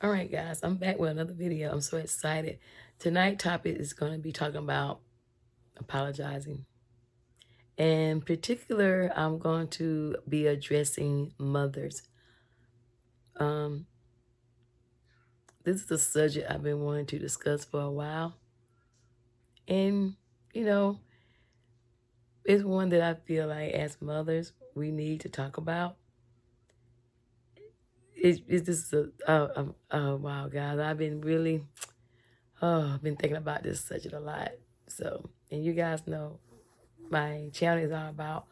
All right, guys, I'm back with another video. I'm so excited. Tonight's topic is going to be talking about apologizing. In particular, I'm going to be addressing mothers. Um, this is a subject I've been wanting to discuss for a while. And, you know, it's one that I feel like as mothers, we need to talk about. It's just wow, guys. I've been thinking about this subject a lot. So, and you guys know my channel is all about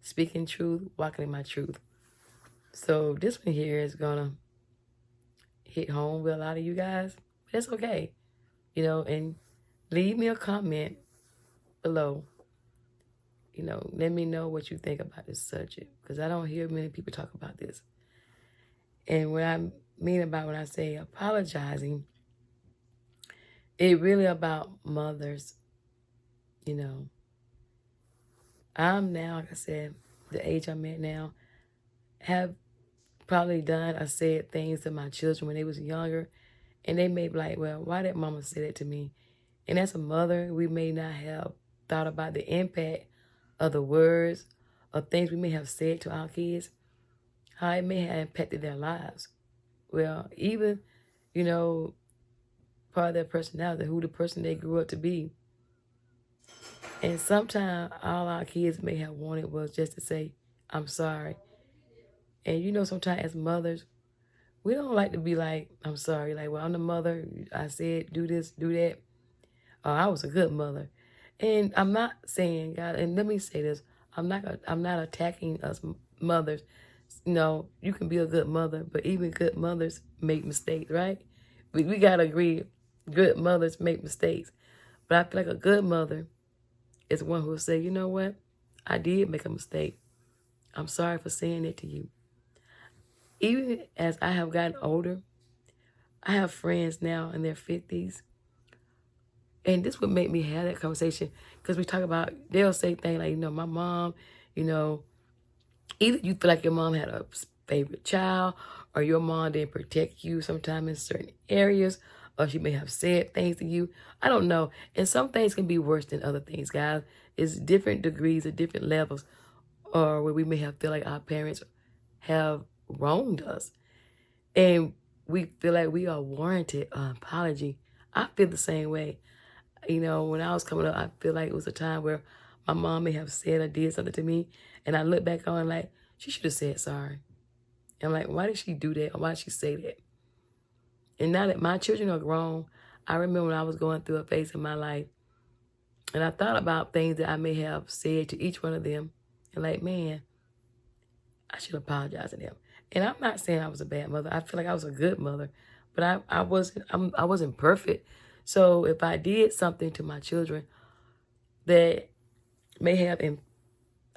speaking truth, walking in my truth. So this one here is gonna hit home with a lot of you guys. But that's okay. And leave me a comment below. Let me know what you think about this subject. Because I don't hear many people talk about this. And what I mean about when I say apologizing, it really about mothers. You know, I'm now, like I said, the age I'm at now, have probably done or said things to my children when they was younger. And they may be like, well, why did mama say that to me? And as a mother, we may not have thought about the impact of the words or things we may have said to our kids, how it may have impacted their lives. Well, even, you know, part of their personality, who the person they grew up to be. And sometimes all our kids may have wanted was just to say, I'm sorry. And sometimes as mothers, we don't like to be like, I'm sorry. Like, well, I'm the mother. I said, do this, do that. Oh, I was a good mother. And I'm not saying, God, and let me say this, I'm not attacking us mothers. No, you can be a good mother, but even good mothers make mistakes, right? We got to agree, good mothers make mistakes. But I feel like a good mother is one who will say, you know what? I did make a mistake. I'm sorry for saying it to you. Even as I have gotten older, I have friends now in their 50s. And this would make me have that conversation because we talk about, they'll say things like, my mom, you know, either you feel like your mom had a favorite child or your mom didn't protect you sometime in certain areas, or she may have said things to you. I don't know. And some things can be worse than other things, guys. It's different degrees or different levels, or where we may have feel like our parents have wronged us. And we feel like we are warranted an apology. I feel the same way. When I was coming up, I feel like it was a time where my mom may have said or did something to me, and I look back on like, she should have said sorry. And I'm like, why did she do that? Or why did she say that? And now that my children are grown, I remember when I was going through a phase in my life, and I thought about things that I may have said to each one of them, and like, man, I should apologize to them. And I'm not saying I was a bad mother. I feel like I was a good mother, but I wasn't perfect. So if I did something to my children that may have had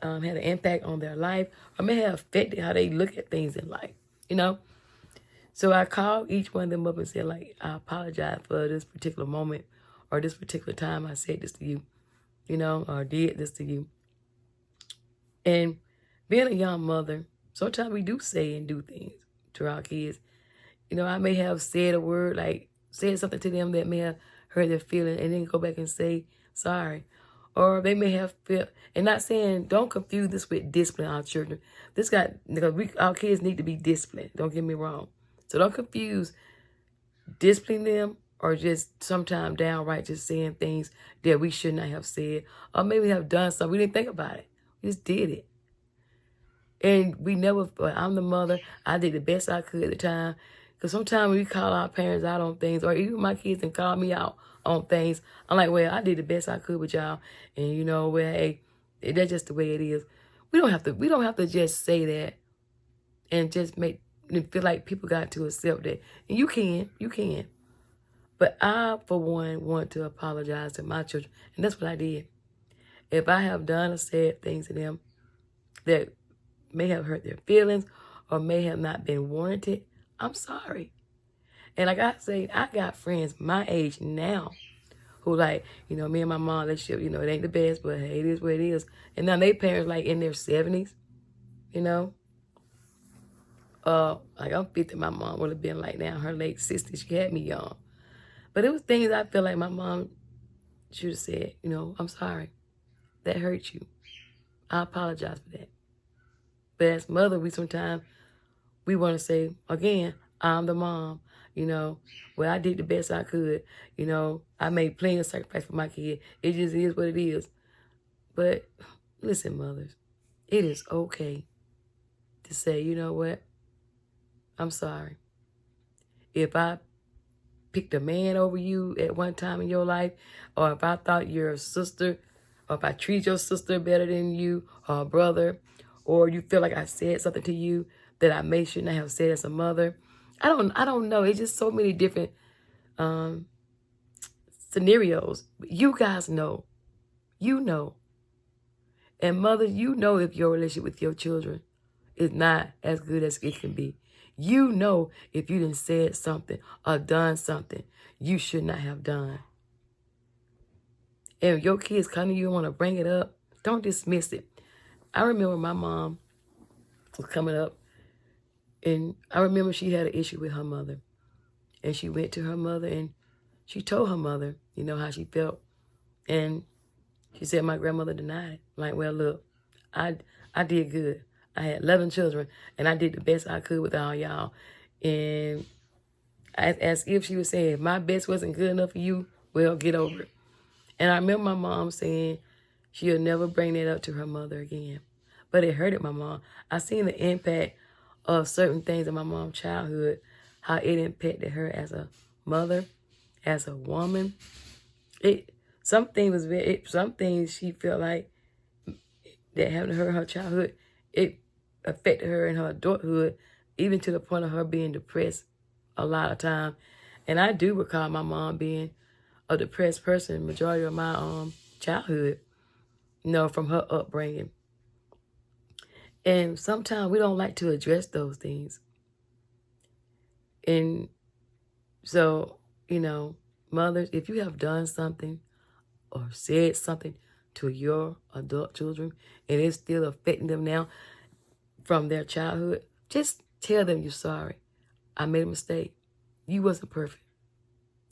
an impact on their life, or may have affected how they look at things in life, So I called each one of them up and said, like, I apologize for this particular moment or this particular time I said this to you, or did this to you. And being a young mother, sometimes we do say and do things to our kids. I may have said a word, like said something to them that may have hurt their feeling, and then go back and say sorry. Or they may have felt, and not saying, don't confuse this with discipline our children. Our kids need to be disciplined. Don't get me wrong. So don't confuse disciplining them or just sometimes downright just saying things that we should not have said. Or maybe have done something. We didn't think about it. We just did it. And we never, I'm the mother. I did the best I could at the time. Because sometimes we call our parents out on things, or even my kids can call me out on things. I'm like, well, I did the best I could with y'all. And hey, that's just the way it is. We don't have to just say that and just make it feel like people got to accept that. And you can. But I, for one, want to apologize to my children. And that's what I did. If I have done or said things to them that may have hurt their feelings or may have not been warranted, I'm sorry. And like I say, I got friends my age now who like, me and my mom, relationship, it ain't the best, but hey, it is what it is. And now they parents like in their 70s, like I'm 50, my mom would have been like now, her late 60s. She had me young. But it was things I feel like my mom should have said, you know, I'm sorry. That hurt you. I apologize for that. But as mother, we want to say, again, I'm the mom. You know, well, I did the best I could. You know, I made plenty of sacrifice for my kid. It just is what it is. But listen, mothers, it is okay to say, you know what? I'm sorry. If I picked a man over you at one time in your life, or if I thought your sister, or if I treat your sister better than you, or a brother, or you feel like I said something to you that I may shouldn't have said as a mother. I don't know. It's just so many different scenarios. You guys know. You know. And mothers, you know if your relationship with your children is not as good as it can be. You know if you done said something or done something you should not have done. And if your kids come to you and want to bring it up, don't dismiss it. I remember my mom was coming up, and I remember she had an issue with her mother. And she went to her mother, and she told her mother, you know, how she felt. And she said my grandmother denied it. Like, well, look, I did good. I had 11 children, and I did the best I could with all y'all. And as if she was saying, if my best wasn't good enough for you, well, get over it. And I remember my mom saying she'll never bring that up to her mother again. But it hurted my mom. I seen the impact of certain things in my mom's childhood, how it impacted her as a mother, as a woman. Some things she felt like that happened to her in her childhood, it affected her in her adulthood, even to the point of her being depressed a lot of time. And I do recall my mom being a depressed person majority of my childhood, you know, from her upbringing. And sometimes we don't like to address those things. And so, you know, mothers, if you have done something or said something to your adult children and it's still affecting them now from their childhood, just tell them you're sorry. I made a mistake. You wasn't perfect.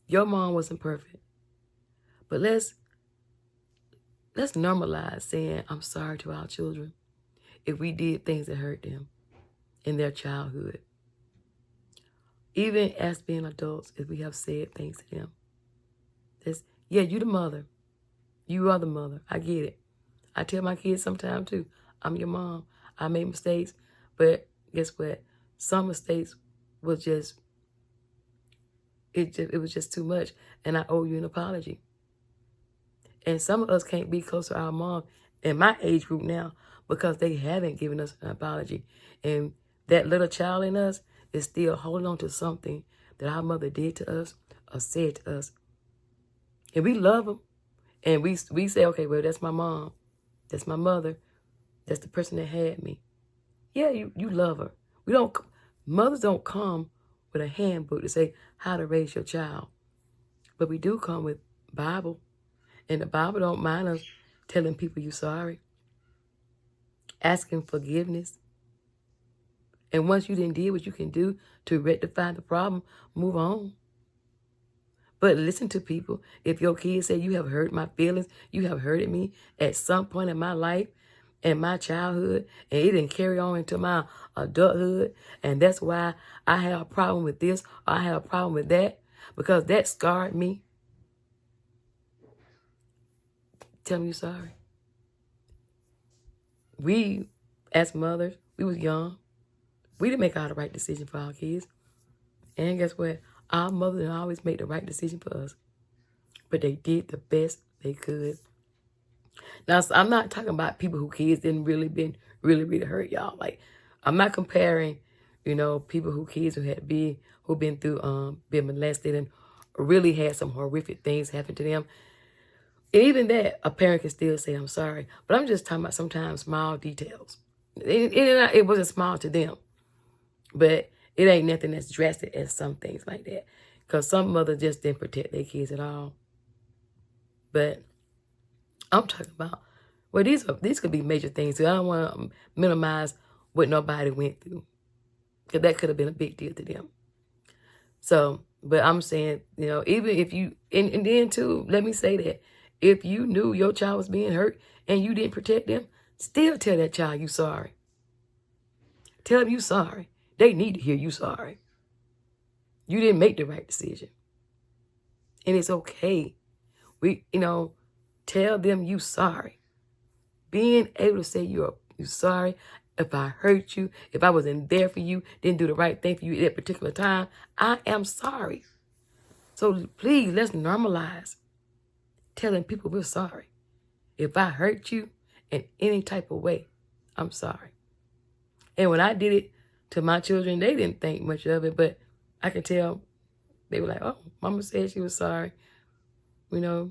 Your mom wasn't perfect. But let's normalize saying I'm sorry to our children if we did things that hurt them in their childhood. Even as being adults, if we have said things to them. Yeah, you the mother. You are the mother. I get it. I tell my kids sometimes too, I'm your mom. I made mistakes, but guess what? Some mistakes was just, it was just too much, and I owe you an apology. And some of us can't be close to our mom in my age group now because they haven't given us an apology. And that little child in us is still holding on to something that our mother did to us or said to us. And we love them. And we say, okay, well, that's my mom. That's my mother. That's the person that had me. Yeah, you love her. Mothers don't come with a handbook to say how to raise your child. But we do come with Bible. And the Bible don't mind us telling people you're sorry, asking forgiveness. And once you didn't do what you can do to rectify the problem, move on. But listen to people. If your kids say you have hurt my feelings, you have hurted me at some point in my life, in my childhood, and it didn't carry on into my adulthood, and that's why I have a problem with this, or I have a problem with that, because that scarred me. Tell me you're sorry. We, as mothers, we was young. We didn't make all the right decision for our kids. And guess what? Our mothers didn't always make the right decision for us. But they did the best they could. Now, I'm not talking about people who kids didn't really hurt, y'all. Like, I'm not comparing, you know, people who kids who've been through been molested and really had some horrific things happen to them. And even that, a parent can still say, I'm sorry. But I'm just talking about sometimes small details. It wasn't small to them. But it ain't nothing as drastic as some things like that. Because some mothers just didn't protect their kids at all. But I'm talking about, well, these could be major things. So I don't want to minimize what nobody went through. because that could have been a big deal to them. So, but I'm saying, even if you, and then too, let me say that if you knew your child was being hurt and you didn't protect them, still tell that child you sorry. Tell them you sorry. They need to hear you sorry. You didn't make the right decision. And it's okay. Tell them you sorry. Being able to say you sorry if I hurt you, if I wasn't there for you, didn't do the right thing for you at that particular time, I am sorry. So please, let's normalize telling people we're sorry. If I hurt you in any type of way, I'm sorry. And when I did it to my children, they didn't think much of it, but I could tell they were like, oh, mama said she was sorry. I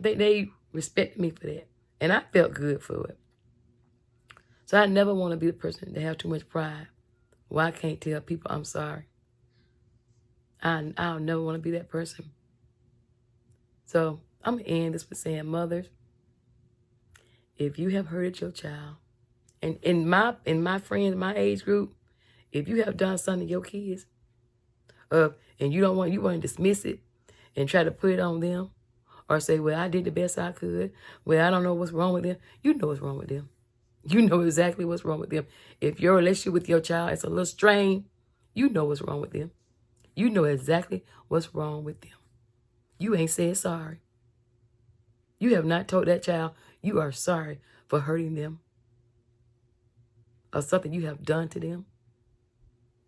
think they respected me for that. And I felt good for it. So I never want to be the person that have too much pride. Well, I can't tell people I'm sorry. I'll never want to be that person. So I'm going to end this with saying, mothers, if you have hurted your child, and in my friends, my age group, if you have done something to your kids, and you want to dismiss it and try to put it on them, or say, well, I did the best I could. Well, I don't know what's wrong with them. You know what's wrong with them. You know exactly what's wrong with them. If your relationship with your child is a little strained, you know what's wrong with them. You know exactly what's wrong with them. You ain't said sorry. You have not told that child you are sorry for hurting them or something you have done to them.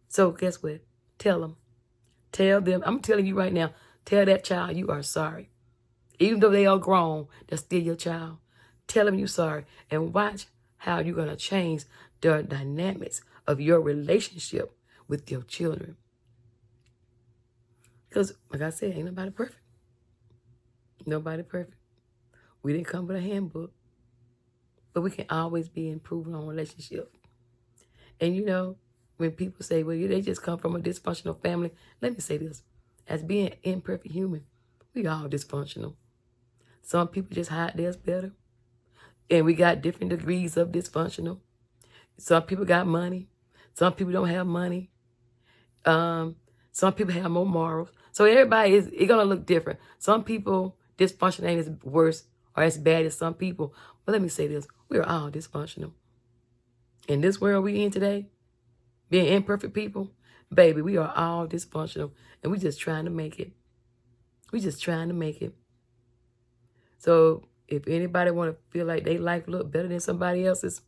So guess what? Tell them. Tell them. I'm telling you right now, tell that child you are sorry. Even though they are grown, they're still your child. Tell them you're sorry and watch how you're going to change the dynamics of your relationship with your children. Because, like I said, ain't nobody perfect. Nobody perfect. We didn't come with a handbook. But we can always be improving on relationships. And when people say, well, they just come from a dysfunctional family, let me say this. As being imperfect human, we all dysfunctional. Some people just hide theirs better. And we got different degrees of dysfunctional. Some people got money. Some people don't have money. Some people have more morals. So everybody it's going to look different. Some people, dysfunction ain't as worse or as bad as some people. But let me say this. We are all dysfunctional. In this world we in today, being imperfect people, baby, we are all dysfunctional. And we just trying to make it. We just trying to make it. So if anybody want to feel like their life look better than somebody else's,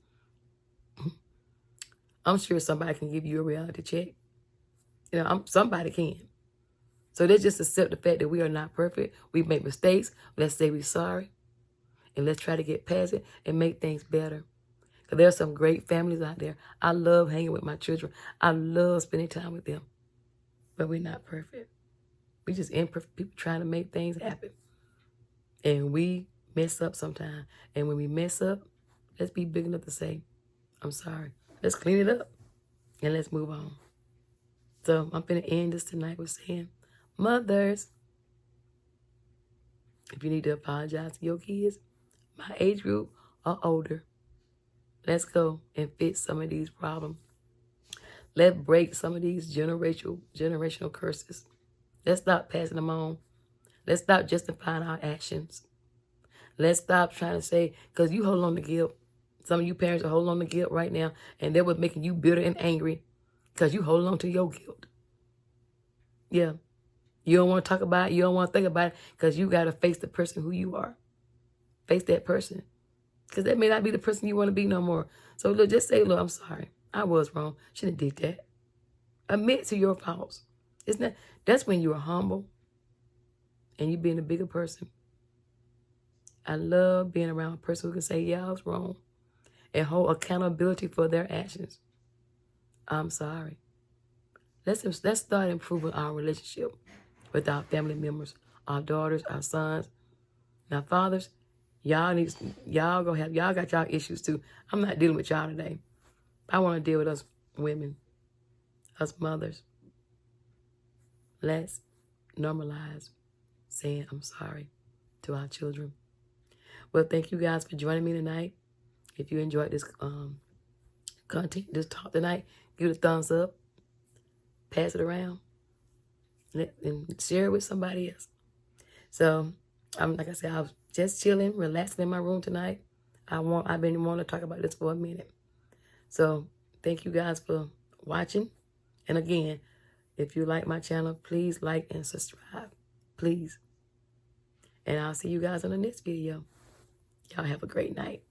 I'm sure somebody can give you a reality check. Somebody can. So let's just accept the fact that we are not perfect. We make mistakes. Let's say we're sorry. And let's try to get past it and make things better. Because there are some great families out there. I love hanging with my children. I love spending time with them. But we're not perfect. We just imperfect people trying to make things happen. And we mess up sometimes. And when we mess up, let's be big enough to say, I'm sorry. Let's clean it up. And let's move on. So I'm going to end this tonight with saying, mothers, if you need to apologize to your kids, my age group or older, let's go and fix some of these problems. Let's break some of these generational curses. Let's stop passing them on. Let's stop justifying our actions. Let's stop trying to say, because you hold on to guilt. Some of you parents are holding on to guilt right now, and they were making you bitter and angry because you hold on to your guilt. Yeah. You don't want to talk about it. You don't want to think about it because you got to face the person who you are. Face that person. Because that may not be the person you want to be no more. So look, just say, look, I'm sorry. I was wrong. Shouldn't have did that. Admit to your faults. That's when you are humble and you being a bigger person. I love being around a person who can say, yeah, I was wrong, and hold accountability for their actions. I'm sorry. Let's start improving our relationship with our family members, our daughters, our sons. Now, fathers, y'all got y'all issues too. I'm not dealing with y'all today. I want to deal with us women, us mothers. Let's normalize saying I'm sorry to our children. Well, thank you guys for joining me tonight. If you enjoyed this content, this talk tonight, give it a thumbs up. pass it around and share it with somebody else. So like I said, I was just chilling, relaxing in my room tonight. I've been wanting to talk about this for a minute. So thank you guys for watching. And again, if you like my channel, please like and subscribe. Please. And I'll see you guys in the next video. Y'all have a great night.